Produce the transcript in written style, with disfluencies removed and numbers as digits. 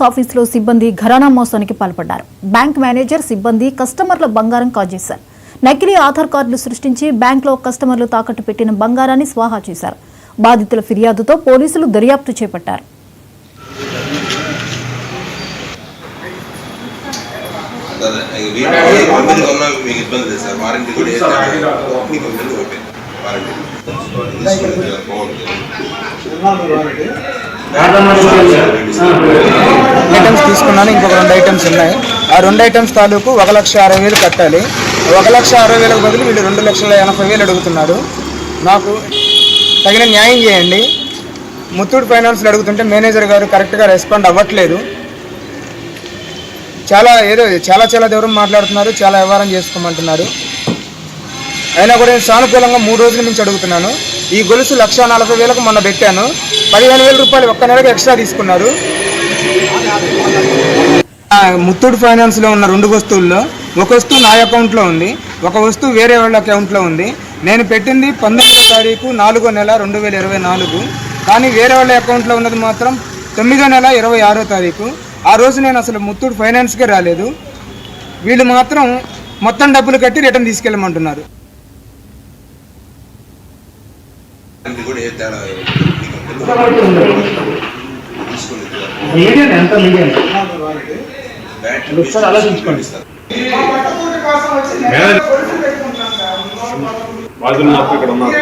ఆఫీసులో సిబ్బంది ఘరానా మోసానికి పాల్పడ్డారు. బ్యాంక్ మేనేజర్ సిబ్బంది కస్టమర్ల బంగారం కాజేశారు. నకిలీ ఆధార్ కార్డులు సృష్టించి బ్యాంకులో కస్టమర్లు తాకట్టు పెట్టిన బంగారాన్ని స్వాహా చేశారు. బాధితుల ఫిర్యాదుతో పోలీసులు దర్యాప్తు చేపట్టారు. ఐటమ్స్ తీసుకున్నాను. ఇంకొక 2 ఐటమ్స్ ఉన్నాయి. ఆ 2 ఐటమ్స్ తాలూకు 1,60,000 కట్టాలి. 1,60,000 బదులు వీళ్ళు 2,80,000 అడుగుతున్నారు. నాకు తగిన న్యాయం చేయండి. ముత్తూట్ ఫైనాన్స్లో అడుగుతుంటే మేనేజర్ గారు కరెక్ట్గా రెస్పాండ్ అవ్వట్లేదు. చాలా దూరం మాట్లాడుతున్నారు. చాలా వ్యవహారం చేసుకోమంటున్నారు. అయినా కూడా నేను సానుకూలంగా 3 రోజుల నుంచి అడుగుతున్నాను. ఈ గొలుసు 1,40,000 మొన్న పెట్టాను. 15,000 రూపాయలు ఒక్క నెలకు ఎక్స్ట్రా తీసుకున్నారు. ముత్తూట్ ఫైనాన్స్లో ఉన్న 2 వస్తువుల్లో ఒక వస్తువు నా అకౌంట్లో ఉంది, ఒక వస్తువు వేరే వాళ్ళ అకౌంట్లో ఉంది. నేను పెట్టింది 19వ తారీఖు 4వ నెల 2024. కానీ వేరే వాళ్ళ అకౌంట్లో ఉన్నది మాత్రం 9వ నెల 26వ తారీఖు. ఆ రోజు నేను అసలు ముత్తూట్ ఫైనాన్స్కే రాలేదు. వీళ్ళు మాత్రం మొత్తం డబ్బులు కట్టి రిటర్న్ తీసుకెళ్ళమంటున్నారు. అలా తీసుకోండి. ఇక్కడ ఉన్నారు.